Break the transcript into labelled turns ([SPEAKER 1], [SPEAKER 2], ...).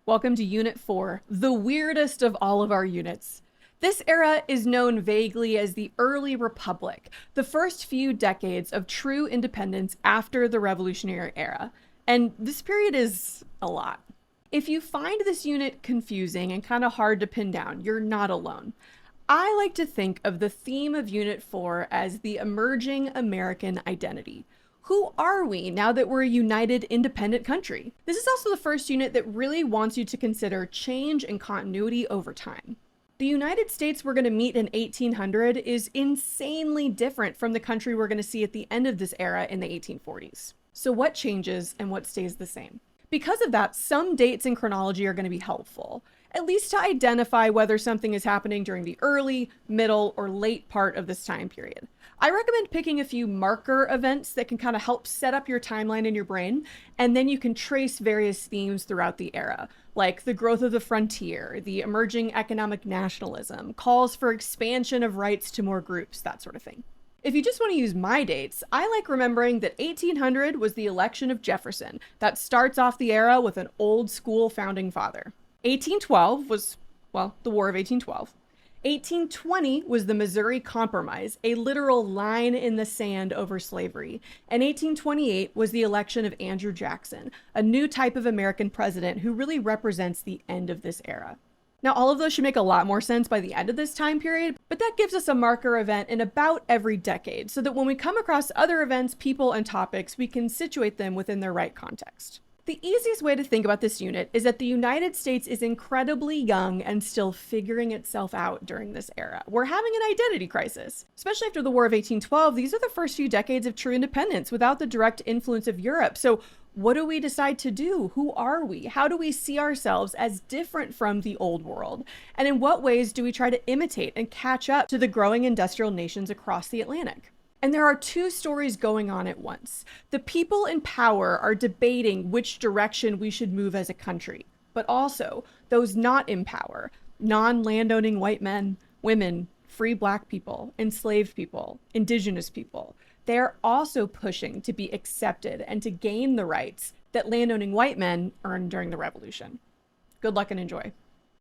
[SPEAKER 1] Welcome to Unit 4, the weirdest of all of our units. This era is known vaguely as the Early Republic, the first few decades of true independence after the Revolutionary Era. And this period is a lot. If you find this unit confusing and kind of hard to pin down, you're not alone. I like to think of the theme of Unit 4 as the emerging American identity. Who are we now that we're a united, independent country? This is also the first unit that really wants you to consider change and continuity over time. The United States we're going to meet in 1800 is insanely different from the country we're going to see at the end of this era in the 1840s. So what changes and what stays the same? Because of that, some dates in chronology are going to be helpful, at least to identify whether something is happening during the early, middle, or late part of this time period. I recommend picking a few marker events that can kind of help set up your timeline in your brain, and then you can trace various themes throughout the era, like the growth of the frontier, the emerging economic nationalism, calls for expansion of rights to more groups, that sort of thing. If you just want to use my dates, I like remembering that 1800 was the election of Jefferson. That starts off the era with an old school founding father. 1812 was, well, the War of 1812. 1820 was the Missouri Compromise, a literal line in the sand over slavery. And 1828 was the election of Andrew Jackson, a new type of American president who really represents the end of this era. Now, all of those should make a lot more sense by the end of this time period, but that gives us a marker event in about every decade so that when we come across other events, people, and topics, we can situate them within their right context. The easiest way to think about this unit is that the United States is incredibly young and still figuring itself out during this era. We're having an identity crisis. Especially after the War of 1812, these are the first few decades of true independence without the direct influence of Europe. So what do we decide to do? Who are we? How do we see ourselves as different from the old world? And in what ways do we try to imitate and catch up to the growing industrial nations across the Atlantic? And there are two stories going on at once. The people in power are debating which direction we should move as a country, but also those not in power, non-landowning white men, women, free black people, enslaved people, indigenous people. They're also pushing to be accepted and to gain the rights that landowning white men earned during the Revolution. Good luck and enjoy.